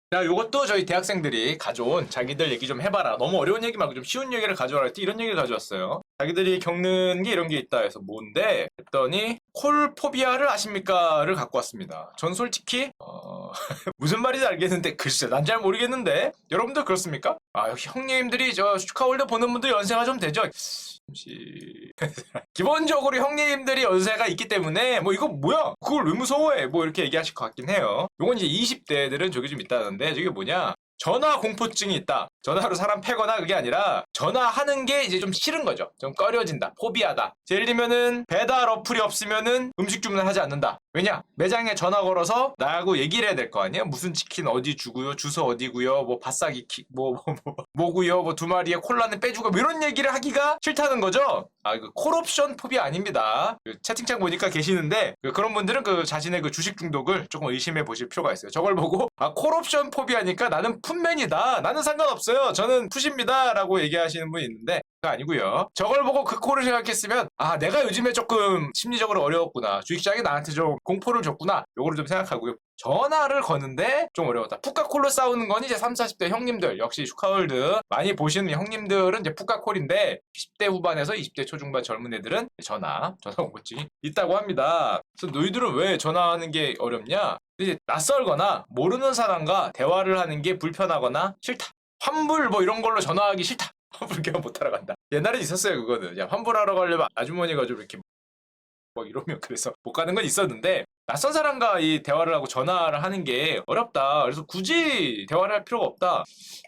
자, 요것도 저희 대학생들이 가져온 자기들 얘기 좀 해봐라. 너무 어려운 얘기 말고 좀 쉬운 얘기를 가져와라 할 때 이런 얘기를 가져왔어요. 자기들이 겪는 게 이런 게 있다 해서 뭔데? 했더니 콜포비아를 아십니까?를 갖고 왔습니다. 전 솔직히 무슨 말인지 알겠는데 글쎄 난 잘 모르겠는데 여러분들 그렇습니까? 아 역시 형님들이 저 슈카월드 보는 분들 연세가 좀 되죠? 기본적으로 형님들이 연세가 있기 때문에 뭐 이거 뭐야? 그걸 왜 무서워해? 뭐 이렇게 얘기하실 것 같긴 해요. 요건 이제 20대들은 저게 좀 있다는데 저게 뭐냐? 전화 공포증이 있다. 전화로 사람 패거나 그게 아니라 전화하는 게 이제 좀 싫은 거죠. 좀 꺼려진다. 포비아다. 예를 들면은 배달 어플이 없으면은 음식 주문을 하지 않는다. 왜냐? 매장에 전화 걸어서 나하고 얘기를 해야 될 거 아니에요? 무슨 치킨 어디 주고요? 주소 어디고요? 뭐 바싹이 뭐고요? 뭐 두 마리에 콜라는 빼주고 뭐 이런 얘기를 하기가 싫다는 거죠. 아, 그 콜옵션 포비아 아닙니다. 그 채팅창 보니까 계시는데 그런 분들은 그 자신의 그 주식 중독을 조금 의심해 보실 필요가 있어요. 저걸 보고 아 콜옵션 포비아니까 나는 풋맨이다. 나는 상관없어요. 저는 풋입니다. 라고 얘기하시는 분이 있는데 그거 아니고요. 저걸 보고 그 콜을 생각했으면 아 내가 요즘에 조금 심리적으로 어려웠구나. 주식시장이 나한테 좀 공포를 줬구나. 요거를 좀 생각하고요. 전화를 거는데 좀 어려웠다. 푸카콜로 싸우는 건 이제 30, 40대 형님들 역시 슈카월드 많이 보시는 형님들은 이제 푸카콜인데 10대 후반에서 20대 초중반 젊은 애들은 전화 공포증이 있다고 합니다. 그래서 너희들은 왜 전화하는 게 어렵냐? 이제 낯설거나 모르는 사람과 대화를 하는 게 불편하거나 싫다. 환불 뭐 이런 걸로 전화하기 싫다. 환불 개업 못하러 간다. 옛날에 있었어요 그거는. 야 환불하러 가려면 아주머니가 좀 이렇게 뭐 이러면 그래서 못 가는 건 있었는데 낯선 사람과 이 대화를 하고 전화를 하는 게 어렵다. 그래서 굳이 대화를 할 필요가 없다.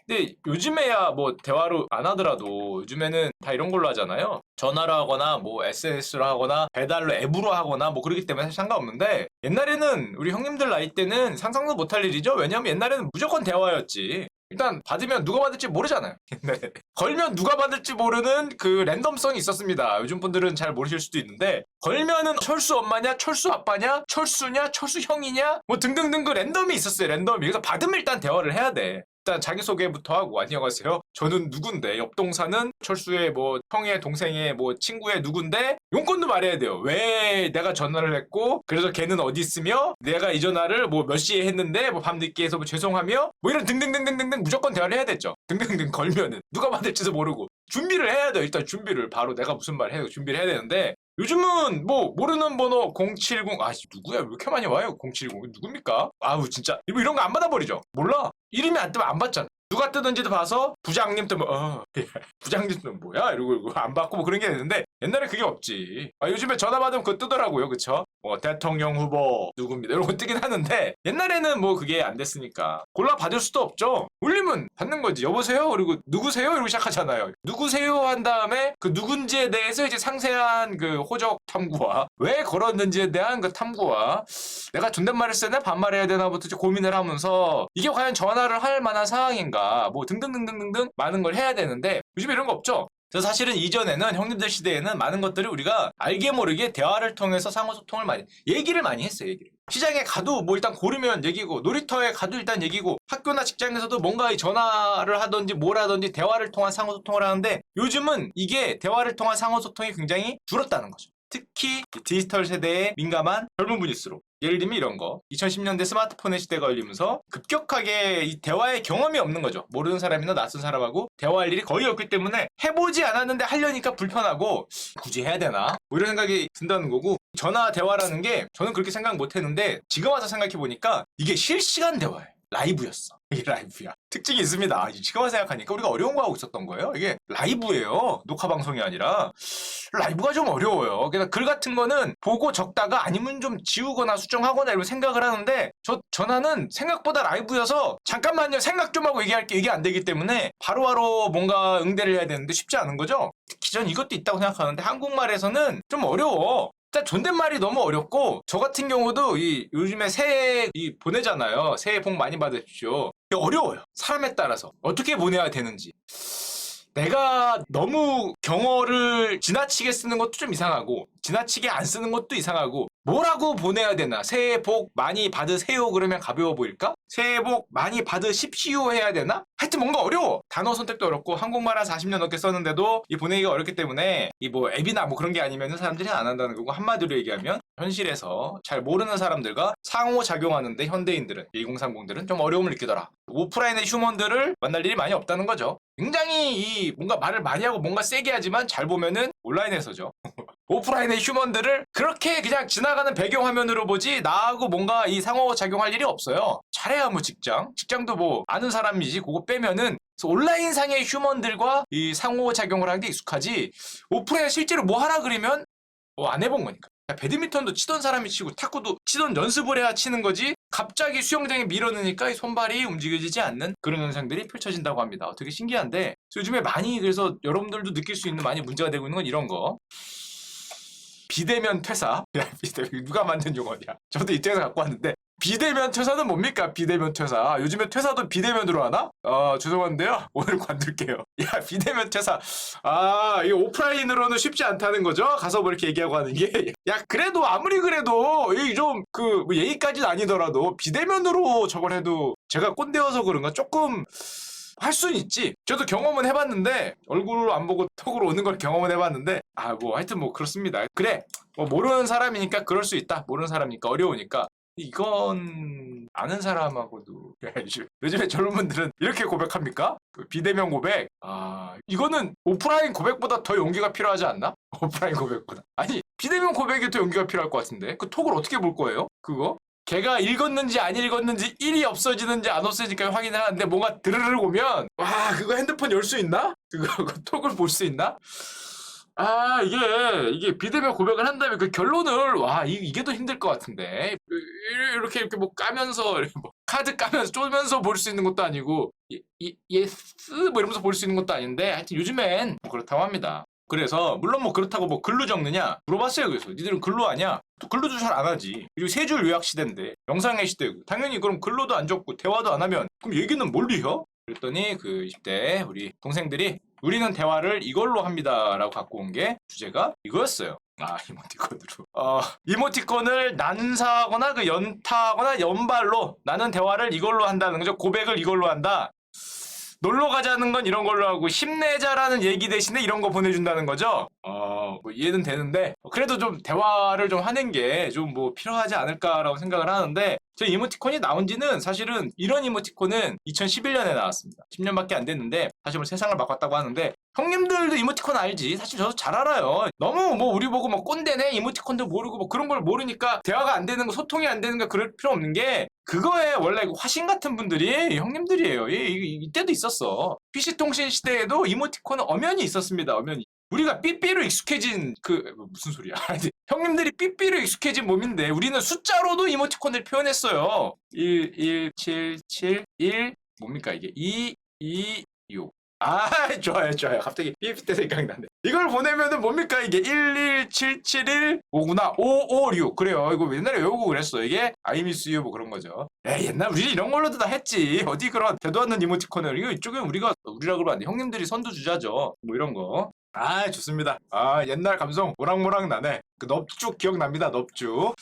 근데 요즘에야 뭐 대화로 안 하더라도 요즘에는 다 이런 걸로 하잖아요. 전화로 하거나 뭐 SNS로 하거나 배달로 앱으로 하거나 뭐 그러기 때문에 사실 상관없는데 옛날에는 우리 형님들 나이 때는 상상도 못할 일이죠. 왜냐면 옛날에는 무조건 대화였지. 일단 받으면 누가 받을지 모르잖아요. 옛날에 걸면 누가 받을지 모르는 그 랜덤성이 있었습니다. 요즘 분들은 잘 모르실 수도 있는데 걸면은 철수 엄마냐 철수 아빠냐 철수냐 철수 형이냐 뭐 등등등 그 랜덤이 있었어요. 랜덤이. 그래서 받으면 일단 대화를 해야 돼. 일단 자기소개부터 하고 안녕하세요. 저는 누군데 옆동사는 철수의 뭐 형의 동생의 뭐 친구의 누군데 용건도 말해야 돼요. 왜 내가 전화를 했고 그래서 걔는 어디 있으며 내가 이 전화를 뭐 몇 시에 했는데 뭐 밤늦게 해서 뭐 죄송하며 뭐 이런 등등등등등등 무조건 대화를 해야 됐죠. 등등등 걸면은 누가 받을지도 모르고 준비를 해야 돼요. 일단 준비를 바로 내가 무슨 말 해요. 준비를 해야 되는데 요즘은 뭐 모르는 번호 070 아 누구야 왜 이렇게 많이 와요 070 누굽니까 아우 진짜 이런 거 안 받아버리죠 몰라 이름이 안 뜨면 안 받잖아 누가 뜨는지도 봐서 부장님 뜨면 부장님 뜨면 뭐야 이러고 안 받고 뭐 그런 게 있는데 옛날에 그게 없지 요즘에 전화 받으면 그거 뜨더라고요 그쵸 대통령 후보 누굽니다 이런 거 뜨긴 하는데 옛날에는 뭐 그게 안 됐으니까 골라 받을 수도 없죠 울리면 받는 거지 여보세요 그리고 누구세요 이러고 시작하잖아요 누구세요 한 다음에 그 누군지에 대해서 이제 상세한 그 호적 탐구와 왜 걸었는지에 대한 그 탐구와 내가 존댓말을 써야 되나 반말해야 되나부터 이제 고민을 하면서 이게 과연 전화를 할 만한 상황인가 뭐 등등등등등등 많은 걸 해야 되는데 요즘에 이런 거 없죠. 그래서 사실은 이전에는 형님들 시대에는 많은 것들을 우리가 알게 모르게 대화를 통해서 상호소통을 얘기를 많이 했어요. 얘기를. 시장에 가도 뭐 일단 고르면 얘기고 놀이터에 가도 일단 얘기고 학교나 직장에서도 뭔가 전화를 하든지 뭘 하든지 대화를 통한 상호소통을 하는데 요즘은 이게 대화를 통한 상호소통이 굉장히 줄었다는 거죠. 특히 디지털 세대에 민감한 젊은 분일수록 예를 들면 이런 거 2010년대 스마트폰의 시대가 열리면서 급격하게 이 대화의 경험이 없는 거죠. 모르는 사람이나 낯선 사람하고 대화할 일이 거의 없기 때문에 해보지 않았는데 하려니까 불편하고 굳이 해야 되나? 뭐 이런 생각이 든다는 거고 전화 대화라는 게 저는 그렇게 생각 못 했는데 지금 와서 생각해 보니까 이게 실시간 대화예요. 라이브였어. 이게 라이브야. 특징이 있습니다. 지금 와서 생각하니까 우리가 어려운 거 하고 있었던 거예요. 이게 라이브예요. 녹화 방송이 아니라. 라이브가 좀 어려워요. 그래서 글 같은 거는 보고 적다가 아니면 좀 지우거나 수정하거나 이런 생각을 하는데 저 전화는 생각보다 라이브여서 잠깐만요. 생각 좀 하고 얘기할게. 이게 안 되기 때문에 바로바로 뭔가 응대를 해야 되는데 쉽지 않은 거죠. 특히 전 이것도 있다고 생각하는데 한국말에서는 좀 어려워. 일단 존댓말이 너무 어렵고 저 같은 경우도 요즘에 새해 보내잖아요. 새해 복 많이 받으십시오. 어려워요. 사람에 따라서 어떻게 보내야 되는지. 내가 너무 경어를 지나치게 쓰는 것도 좀 이상하고 지나치게 안 쓰는 것도 이상하고 뭐라고 보내야 되나 새해 복 많이 받으세요 그러면 가벼워 보일까? 새해 복 많이 받으십시오 해야 되나? 하여튼 뭔가 어려워 단어 선택도 어렵고 한국말 한 40년 넘게 썼는데도 이 보내기가 어렵기 때문에 이 뭐 앱이나 뭐 그런 게 아니면 사람들이 안 한다는 거고 한마디로 얘기하면 현실에서 잘 모르는 사람들과 상호작용하는데 현대인들은 2030들은 좀 어려움을 느끼더라. 오프라인의 휴먼들을 만날 일이 많이 없다는 거죠. 굉장히 이 뭔가 말을 많이 하고 뭔가 세게 하지만 잘 보면은 온라인에서죠. 오프라인의 휴먼들을 그렇게 그냥 지나가는 배경화면으로 보지 나하고 뭔가 이 상호작용할 일이 없어요. 잘해야 뭐 직장도 뭐 아는 사람이지 그거 빼면은 온라인상의 휴먼들과 이 상호작용을 하는 게 익숙하지 오프라인에 실제로 뭐 하라 그러면 안 해본 거니까. 배드민턴도 치던 사람이 치고 탁구도 치던 연습을 해야 치는 거지 갑자기 수영장에 밀어넣으니까 손발이 움직여지지 않는 그런 현상들이 펼쳐진다고 합니다. 되게 신기한데 요즘에 많이 그래서 여러분들도 느낄 수 있는 많이 문제가 되고 있는 건 이런 거. 비대면 퇴사. 누가 만든 용어냐. 저도 이쪽에서 갖고 왔는데 비대면 퇴사는 뭡니까? 비대면 퇴사. 요즘에 퇴사도 비대면으로 하나? 죄송한데요. 오늘 관둘게요. 야, 비대면 퇴사. 이거 오프라인으로는 쉽지 않다는 거죠? 가서 뭐 이렇게 얘기하고 하는 게. 야, 그래도 아무리 그래도 이 좀 뭐 예의까지는 아니더라도 비대면으로 저걸 해도 제가 꼰대여서 그런가 조금 할 수는 있지. 저도 경험은 해봤는데 얼굴 안 보고 톡으로 오는 걸 경험은 해봤는데 뭐 하여튼 뭐 그렇습니다. 그래 뭐 모르는 사람이니까 그럴 수 있다. 모르는 사람이니까 어려우니까 이건 아는 사람하고도 요즘에 젊은 분들은 이렇게 고백합니까? 비대면 고백? 이거는 오프라인 고백보다 더 용기가 필요하지 않나? 오프라인 고백보다. 아니 비대면 고백이 더 용기가 필요할 것 같은데 그 톡을 어떻게 볼 거예요? 그거? 걔가 읽었는지 안 읽었는지 일이 없어지는지 안 없어지니까 확인을 하는데 뭔가 드르륵 오면 와 그거 핸드폰 열 수 있나? 그거 톡을 볼 수 있나? 이게 비대면 고백을 한다면 그 결론을 이게 더 힘들 것 같은데 이렇게 뭐 까면서 뭐 카드 까면서 쪼면서 볼 수 있는 것도 아니고 예스 뭐 이러면서 볼 수 있는 것도 아닌데 하여튼 요즘엔 뭐 그렇다고 합니다. 그래서 물론 뭐 그렇다고 뭐 글로 적느냐 물어봤어요. 그래서 니들은 글로 하냐? 글로도 잘 안 하지. 그리고 세 줄 요약 시대인데 영상의 시대고 당연히 그럼 글로도 안 적고 대화도 안 하면 그럼 얘기는 뭘로 해? 그랬더니 그 20대 우리 동생들이 우리는 대화를 이걸로 합니다 라고 갖고 온 게 주제가 이거였어요. 이모티콘으로. 이모티콘을 난사하거나 그 연타하거나 연발로 나는 대화를 이걸로 한다는 거죠. 고백을 이걸로 한다. 놀러 가자는 건 이런 걸로 하고 힘내자라는 얘기 대신에 이런 거 보내준다는 거죠. 뭐 이해는 되는데 그래도 좀 대화를 좀 하는 게 좀 뭐 필요하지 않을까라고 생각을 하는데 저 이모티콘이 나온 지는 사실은 이런 이모티콘은 2011년에 나왔습니다. 10년밖에 안 됐는데 사실 뭐 세상을 바꿨다고 하는데 형님들도 이모티콘 알지? 사실 저도 잘 알아요. 너무 뭐 우리 보고 뭐 꼰대네 이모티콘도 모르고 뭐 그런 걸 모르니까 대화가 안 되는 거 소통이 안 되는 거 그럴 필요 없는 게 그거에 원래 화신 같은 분들이 형님들이에요. 이때도 있었어. PC통신 시대에도 이모티콘은 엄연히 있었습니다. 엄연히. 우리가 삐삐로 익숙해진 무슨 소리야. 형님들이 삐삐로 익숙해진 몸인데 우리는 숫자로도 이모티콘을 표현했어요. 1, 1, 7, 7, 1 뭡니까 이게 2, 2, 6 좋아요. 갑자기 삐삐 때 생각나네. 이걸 보내면은 뭡니까 이게 11771 5구나 556 그래요. 이거 옛날에 외우고 그랬어. 이게 I miss you 뭐 그런 거죠. 옛날 우리 이런 걸로도 다 했지. 어디 그런 되도 않는 이모티콘을 이쪽은 우리라 그러면 안 돼. 형님들이 선두주자죠. 뭐 이런 거. 좋습니다. 옛날 감성 모락모락 나네. 그 넙죽 기억납니다. 넙죽.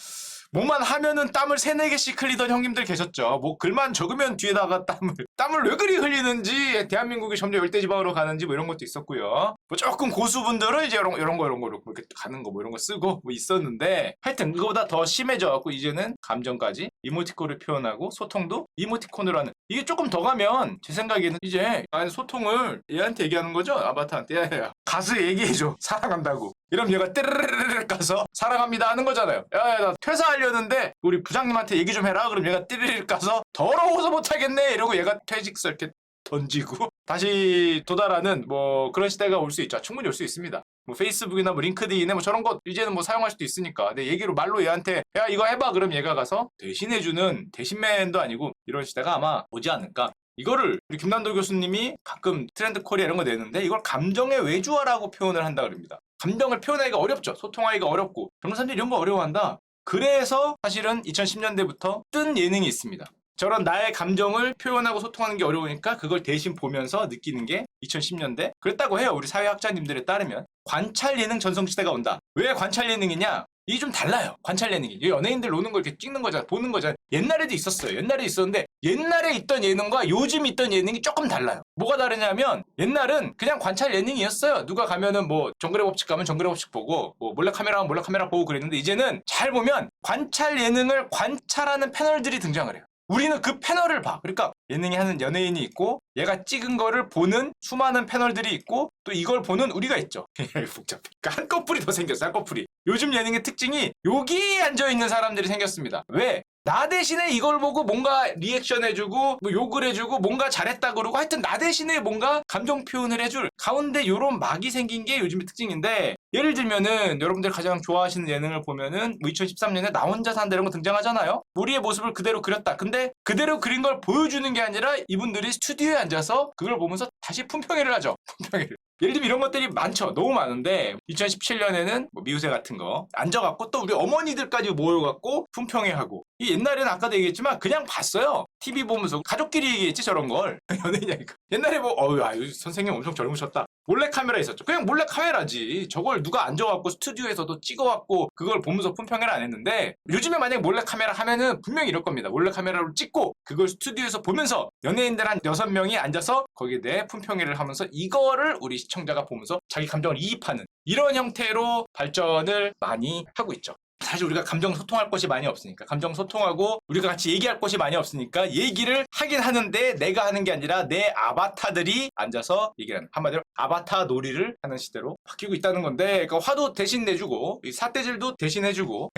뭐만 하면은 땀을 3, 4개씩 흘리던 형님들 계셨죠. 뭐 글만 적으면 뒤에다가 땀을 왜 그리 흘리는지 대한민국이 점점 열대지방으로 가는지 뭐 이런 것도 있었고요. 뭐 조금 고수분들은 이제 이런 거 이렇게 가는 거 뭐 이런 거 쓰고 뭐 있었는데 하여튼 그거보다 더 심해져갖고 이제는 감정까지 이모티콘을 표현하고 소통도 이모티콘으로 하는 이게 조금 더 가면 제 생각에는 이제 소통을 얘한테 얘기하는 거죠. 아바타한테 야 가서 얘기해줘 사랑한다고. 이러면 얘가 띠르르르 가서 사랑합니다 하는 거잖아요. 나 퇴사하려는데 우리 부장님한테 얘기 좀 해라. 그럼 얘가 띠르르 가서 더러워서 못하겠네 이러고 얘가 퇴직서 이렇게 던지고 다시 도달하는 뭐 그런 시대가 올 수 있죠. 충분히 올 수 있습니다. 뭐 페이스북이나 뭐 링크드인에 뭐 저런 거 이제는 뭐 사용할 수도 있으니까 내 얘기로 말로 얘한테 야 이거 해봐 그럼 얘가 가서 대신해주는 대신맨도 아니고 이런 시대가 아마 오지 않을까. 이거를 우리 김남도 교수님이 가끔 트렌드 코리아 이런 거 내는데 이걸 감정의 외주화라고 표현을 한다 그럽니다. 감정을 표현하기가 어렵죠. 소통하기가 어렵고 젊은 사람들이 이런 거 어려워한다. 그래서 사실은 2010년대부터 뜬 예능이 있습니다. 저런 나의 감정을 표현하고 소통하는 게 어려우니까 그걸 대신 보면서 느끼는 게 2010년대 그랬다고 해요. 우리 사회학자님들에 따르면 관찰 예능 전성시대가 온다. 왜 관찰 예능이냐? 이게 좀 달라요. 관찰 예능이 연예인들 노는 걸 이렇게 찍는 거잖아. 보는 거잖아. 옛날에도 있었어요. 옛날에 있었는데 옛날에 있던 예능과 요즘 있던 예능이 조금 달라요. 뭐가 다르냐면 옛날은 그냥 관찰 예능이었어요. 누가 가면은 뭐 정글의 법칙 가면 정글의 법칙 보고 뭐 몰래카메라 하면 몰래카메라 보고 그랬는데 이제는 잘 보면 관찰 예능을 관찰하는 패널들이 등장을 해요. 우리는 그 패널을 봐. 그러니까 예능이 하는 연예인이 있고 얘가 찍은 거를 보는 수많은 패널들이 있고 또 이걸 보는 우리가 있죠. 복잡해. 그러니까 한꺼풀이 더 생겼어. 한꺼풀이. 요즘 예능의 특징이 여기에 앉아있는 사람들이 생겼습니다. 왜? 나 대신에 이걸 보고 뭔가 리액션 해주고 뭐 욕을 해주고 뭔가 잘했다 그러고 하여튼 나 대신에 뭔가 감정 표현을 해줄 가운데 요런 막이 생긴 게 요즘의 특징인데 예를 들면은 여러분들 가장 좋아하시는 예능을 보면은 뭐 2013년에 나 혼자 산다 이런 거 등장하잖아요. 우리의 모습을 그대로 그렸다. 근데 그대로 그린 걸 보여주는 게 아니라 이분들이 스튜디오에 앉아서 그걸 보면서 다시 품평회를 하죠. 품평회를. 예를 들면 이런 것들이 많죠. 너무 많은데 2017년에는 뭐 미우새 같은 거 앉아갖고 또 우리 어머니들까지 모여갖고 품평회하고 이 옛날에는 아까도 얘기했지만 그냥 봤어요. TV 보면서 가족끼리 얘기했지 저런 걸. 연예인이니까. 옛날에 뭐 아유 선생님 엄청 젊으셨다. 몰래카메라 있었죠. 그냥 몰래카메라지. 저걸 누가 앉아갖고 스튜디오에서도 찍어갖고 그걸 보면서 품평회를 안 했는데 요즘에 만약에 몰래카메라 하면은 분명히 이럴 겁니다. 몰래카메라로 찍고 그걸 스튜디오에서 보면서 연예인들 한 6명이 앉아서 거기에 대해 품평회를 하면서 이거를 우리 시청자가 보면서 자기 감정을 이입하는 이런 형태로 발전을 많이 하고 있죠. 사실 우리가 감정 소통할 것이 많이 없으니까 감정 소통하고 우리가 같이 얘기할 것이 많이 없으니까 얘기를 하긴 하는데 내가 하는 게 아니라 내 아바타들이 앉아서 얘기를 하는 한마디로 아바타 놀이를 하는 시대로 바뀌고 있다는 건데 그러니까 화도 대신 내주고 삿대질도 대신 해주고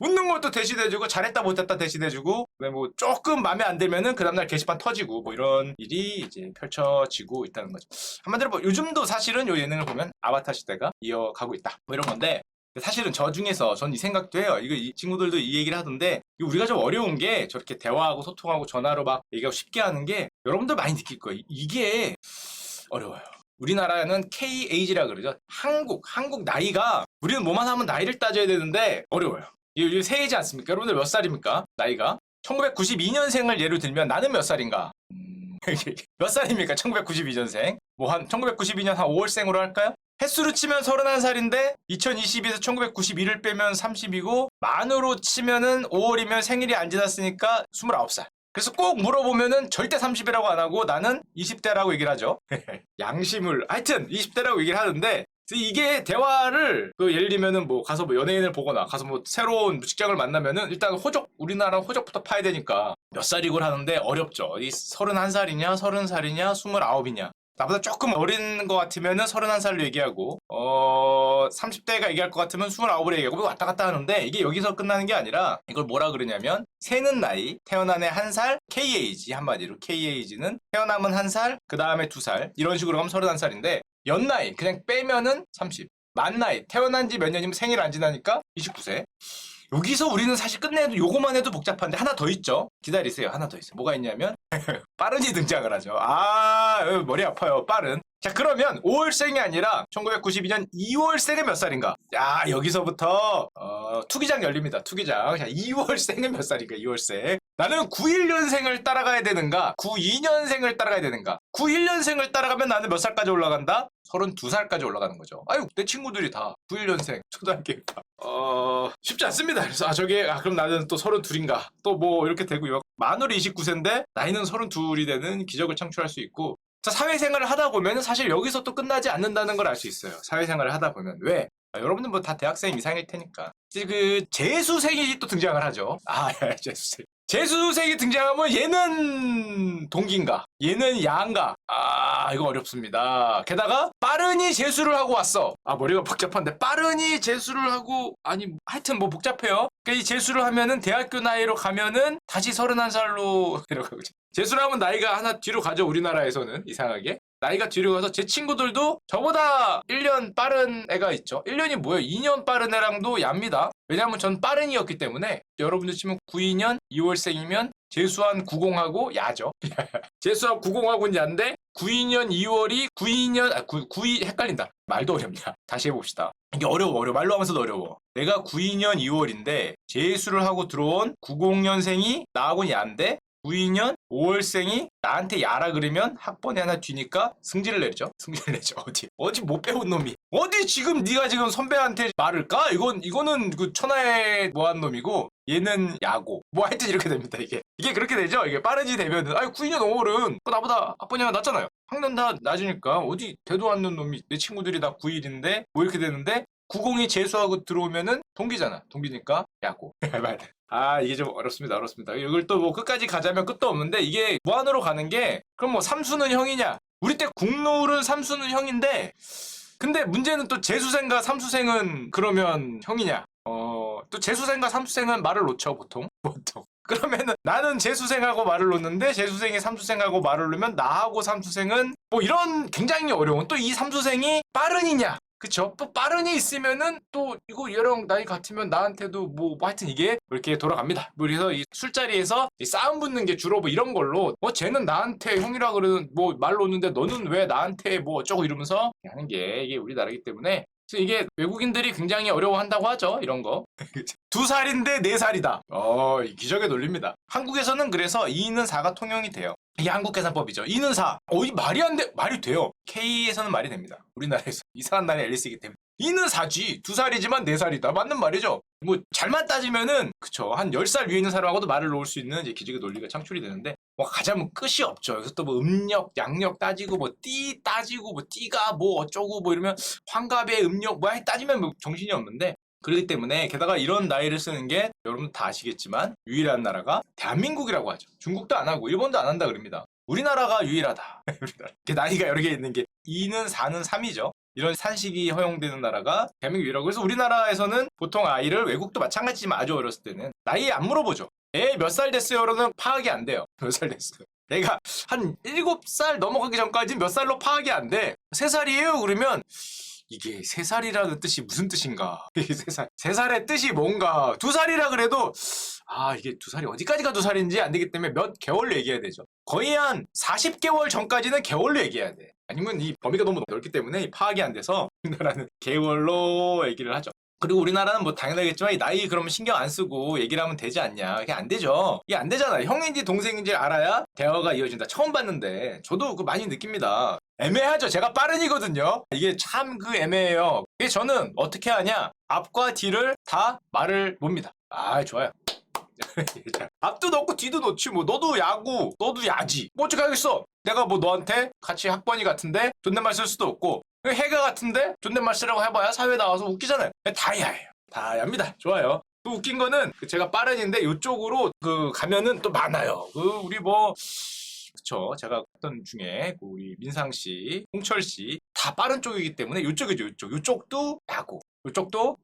웃는 것도 대신 해주고 잘했다 못했다 대신 해주고 뭐 조금 마음에 안 들면은 그 다음날 게시판 터지고 뭐 이런 일이 이제 펼쳐지고 있다는 거죠. 한마디로 뭐 요즘도 사실은 요 예능을 보면 아바타 시대가 이어가고 있다 뭐 이런 건데 사실은 저 중에서 전 이 생각도 해요. 이거 이 친구들도 이 얘기를 하던데 우리가 좀 어려운 게 저렇게 대화하고 소통하고 전화로 막 얘기하고 쉽게 하는 게 여러분들 많이 느낄 거예요. 이게 어려워요. 우리나라는 KAG라 그러죠. 한국 나이가 우리는 뭐만 하면 나이를 따져야 되는데 어려워요. 이게 새해지 않습니까? 여러분들 몇 살입니까? 나이가 1992년생을 예로 들면 나는 몇 살인가? 몇 살입니까? 1992년생 뭐 한 1992년 한 5월생으로 할까요? 횟수로 치면 31살인데 2022에서 1991을 빼면 30이고 만으로 치면은 5월이면 생일이 안 지났으니까 29살. 그래서 꼭 물어보면은 절대 30이라고 안 하고 나는 20대라고 얘기를 하죠. 양심을 하여튼 20대라고 얘기를 하는데 이게 대화를 예를 들면은 뭐 가서 뭐 연예인을 보거나 가서 뭐 새로운 직장을 만나면은 일단 우리나라 호적부터 파야 되니까 몇 살이고 하는데 어렵죠. 이 31살이냐 30살이냐 29이냐 나보다 조금 어린 것 같으면은 31살로 얘기하고 30대가 얘기할 것 같으면 29을 얘기하고 왔다 갔다 하는데 이게 여기서 끝나는 게 아니라 이걸 뭐라 그러냐면 새는 나이, 태어난 해 1살, KAG 한마디로 KAG는 태어남은 1살, 그 다음에 2살 이런 식으로 가면 31살인데 연나이 그냥 빼면은 30 만나이 태어난 지 몇 년이면 생일 안 지나니까 29세 여기서 우리는 사실 끝내도 요거만 해도 복잡한데 하나 더 있죠. 기다리세요. 하나 더 있어요. 뭐가 있냐면 빠른이 등장을 하죠. 머리 아파요. 빠른. 자 그러면 5월생이 아니라 1992년 2월생은 몇 살인가? 야 여기서부터 투기장 열립니다. 투기장. 자 2월생은 몇 살인가? 2월생. 나는 91년생을 따라가야 되는가? 92년생을 따라가야 되는가? 91년생을 따라가면 나는 몇 살까지 올라간다? 32살까지 올라가는 거죠. 아유 내 친구들이 다 91년생 초등학교 입학. 쉽지 않습니다. 그래서 그럼 나는 또 32인가? 또 뭐 이렇게 되고요. 만으로 29세인데 나이는 32이 되는 기적을 창출할 수 있고 사회생활을 하다 보면 사실 여기서 또 끝나지 않는다는 걸 알 수 있어요. 사회생활을 하다 보면 왜? 여러분들 뭐 다 대학생 이상일 테니까 이제 그 재수생이 또 등장을 하죠. 재수생. 재수생이 등장하면 얘는 동기인가? 얘는 야인가? 이거 어렵습니다. 게다가 빠른이 재수를 하고 왔어. 머리가 복잡한데 빠른이 재수를 하고 하여튼 뭐 복잡해요. 그러니까 이 재수를 하면은 대학교 나이로 가면은 다시 31살로 내려가고 재수를 하면 나이가 하나 뒤로 가죠. 우리나라에서는 이상하게. 나이가 뒤로 가서 제 친구들도 저보다 1년 빠른 애가 있죠. 1년이 뭐예요? 2년 빠른 애랑도 얍니다. 왜냐하면 전 빠른이었기 때문에 여러분들 치면 92년 2월생이면 재수한 90하고 야죠. 재수한 90하고는 야인데 92년 2월이 92 헷갈린다. 말도 어렵냐. 다시 해봅시다. 이게 어려워. 말로 하면서도 어려워. 내가 92년 2월인데 재수를 하고 들어온 90년생이 나하고는 야인데 92년 5월생이 나한테 야라 그러면 학번에 하나 뒤니까 승질을 내죠. 승질을 내죠. 어디 못 배운 놈이. 어디 지금 네가 지금 선배한테 말을 까? 이거는 그 천하에 뭐한 놈이고 얘는 야고. 뭐 하여튼 이렇게 됩니다, 이게. 이게 그렇게 되죠? 이게 빠르지 되면은, 아유, 9, 2년 5월은 나보다 아빠냐가 낫잖아요. 학년 다 낮으니까 어디 대도 않는 놈이 내 친구들이 다 9일인데 뭐 이렇게 되는데 90이 재수하고 들어오면은 동기잖아. 동기니까 야고. 아, 이게 좀 어렵습니다. 이걸 또 뭐 끝까지 가자면 끝도 없는데 이게 무한으로 가는 게 그럼 뭐 삼수는 형이냐? 우리 때 국룰은 삼수는 형인데 근데 문제는 또 재수생과 삼수생은 그러면 형이냐? 또 재수생과 삼수생은 말을 놓죠, 보통. 그러면은 나는 재수생하고 말을 놓는데 재수생이 삼수생하고 말을 놓으면 나하고 삼수생은 뭐 이런 굉장히 어려운 또 이 삼수생이 빠른이냐? 그쵸? 또 빠른이 있으면은 또 이거 얘랑 나이 같으면 나한테도 뭐 하여튼 이게 이렇게 돌아갑니다. 그래서 이 술자리에서 이 싸움 붙는 게 주로 뭐 이런 걸로 쟤는 나한테 형이라 그러는 뭐 말 놓는데 너는 왜 나한테 뭐 어쩌고 이러면서 하는 게 이게 우리나라이기 때문에 그래서 이게 외국인들이 굉장히 어려워한다고 하죠. 이런 거. 2살인데 4살이다. 이 기적의 논리입니다. 한국에서는 그래서 2는 4가 통용이 돼요. 이게 한국 계산법이죠. 2는 4. 이 말이 안 돼. 말이 돼요. K에서는 말이 됩니다. 우리나라에서. 이상한 나라의 앨리스이기 때문에. 2는 4지. 2살이지만 4살이다. 맞는 말이죠. 뭐 잘만 따지면은 그쵸. 한 10살 위에 있는 사람하고도 말을 놓을 수 있는 이제 기적의 논리가 창출이 되는데 뭐 가자면 끝이 없죠. 그래서 또 뭐 음력, 양력 따지고 뭐 띠 따지고 뭐 띠가 뭐 어쩌고 뭐 이러면 환갑의 음력 뭐 따지면 뭐 정신이 없는데 그렇기 때문에 게다가 이런 나이를 쓰는 게 여러분 다 아시겠지만 유일한 나라가 대한민국이라고 하죠. 중국도 안 하고 일본도 안 한다 그럽니다. 우리나라가 유일하다. 나이가 여러 개 있는 게 2는 4는 3이죠. 이런 산식이 허용되는 나라가 대한민국 유일하고 그래서 우리나라에서는 보통 아이를 외국도 마찬가지지만 아주 어렸을 때는 나이 안 물어보죠. 애 몇 살 됐어요로는 파악이 안 돼요. 몇 살 됐어요. 애가 한 7살 넘어가기 전까지 몇 살로 파악이 안 돼. 3살이에요 그러면 이게 3살이라는 뜻이 무슨 뜻인가? 이게 3살. 3살의 뜻이 뭔가? 2살이라 그래도 이게 2살이 어디까지가 2살인지 안 되기 때문에 몇 개월로 얘기해야 되죠. 거의 한 40개월 전까지는 개월로 얘기해야 돼. 아니면 이 범위가 너무 넓기 때문에 파악이 안 돼서 우리나라는 개월로 얘기를 하죠. 그리고 우리나라는 뭐 당연하겠지만 이 나이 그러면 신경 안 쓰고 얘기를 하면 되지 않냐. 이게 안 되죠. 이게 안 되잖아. 형인지 동생인지 알아야 대화가 이어진다. 처음 봤는데 저도 그 많이 느낍니다. 애매하죠. 제가 빠른이거든요. 이게 참 애매해요. 이게 저는 어떻게 하냐. 앞과 뒤를 다 말을 봅니다. 좋아요. 앞도 넣고 뒤도 넣지 뭐 너도 야구 너도 야지 뭐 어떻게 하겠어. 내가 뭐 너한테 같이 학번이 같은데 존댓말 쓸 수도 없고 해가 같은데 존댓말 쓰라고 해봐야 사회에 나와서 웃기잖아요. 다 야예요. 다 야입니다. 좋아요. 또 웃긴 거는 제가 빠른인데 이쪽으로 가면은 또 많아요. 우리 뭐 그쵸. 제가 했던 중에 우리 민상씨, 홍철씨 다 빠른 쪽이기 때문에 이쪽이죠. 이쪽도 야구. 이쪽도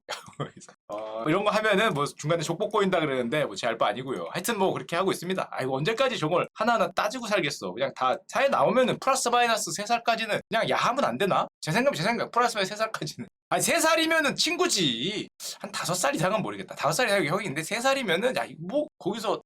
이런 거 하면은 뭐 중간에 족보 꼬인다 그러는데 뭐 제 알 바 아니고요. 하여튼 뭐 그렇게 하고 있습니다. 이거 언제까지 저걸 하나하나 따지고 살겠어. 그냥 다 사회 나오면은 플러스 마이너스 3살까지는 그냥 야하면 안 되나? 제 생각 플러스 마이너스 3살까지는 3살이면은 친구지. 한 5살 이상은 모르겠다. 5살 이상이 형인데 3살이면은 뭐 거기서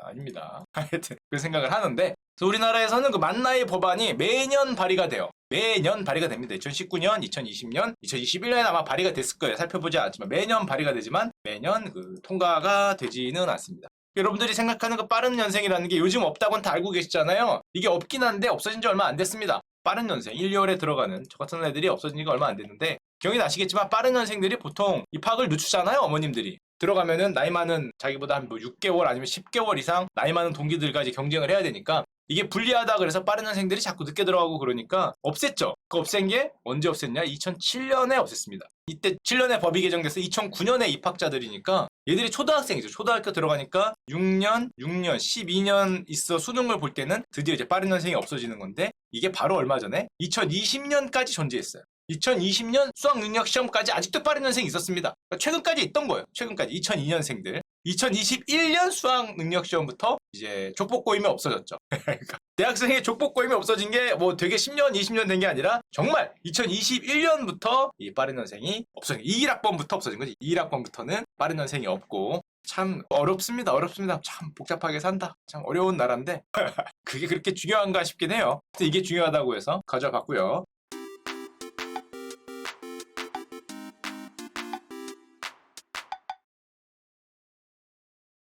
아닙니다. 하여튼 그 생각을 하는데 우리나라에서는 그 만나의 법안이 매년 발의가 돼요. 매년 발의가 됩니다. 2019년, 2020년, 2021년에 아마 발의가 됐을 거예요. 살펴보지 않았지만 매년 발의가 되지만 매년 통과가 되지는 않습니다. 여러분들이 생각하는 그 빠른 연생이라는 게 요즘 없다고는 다 알고 계시잖아요. 이게 없긴 한데 없어진 지 얼마 안 됐습니다. 빠른 연생, 1, 2월에 들어가는 저 같은 애들이 없어진 지가 얼마 안 됐는데 기억이 나시겠지만 빠른 연생들이 보통 입학을 늦추잖아요. 어머님들이. 들어가면은 나이 많은 자기보다 한 6개월 아니면 10개월 이상 나이 많은 동기들까지 경쟁을 해야 되니까 이게 불리하다 그래서 빠른 년생들이 자꾸 늦게 들어가고 그러니까 없앴죠. 그 없앤 게 언제 없앴냐? 2007년에 없앴습니다. 이때 7년에 법이 개정돼서 2009년에 입학자들이니까 얘들이 초등학생이죠. 초등학교 들어가니까 6년, 12년 있어 수능을 볼 때는 드디어 이제 빠른 년생이 없어지는 건데 이게 바로 얼마 전에 2020년까지 존재했어요. 2020년 수학능력시험까지 아직도 빠른 년생이 있었습니다. 최근까지 있던 거예요. 최근까지 2002년생들. 2021년 수학능력시험부터 이제 족보꼬임이 없어졌죠. 그러니까 대학생의 족보꼬임이 없어진 게 뭐 되게 10년, 20년 된 게 아니라 정말 2021년부터 이 빠른 년생이 없어진 21학번부터 없어진 거지. 21학번부터는 빠른 년생이 없고 참 어렵습니다. 참 복잡하게 산다. 참 어려운 나라인데 그게 그렇게 중요한가 싶긴 해요. 이게 중요하다고 해서 가져봤고요.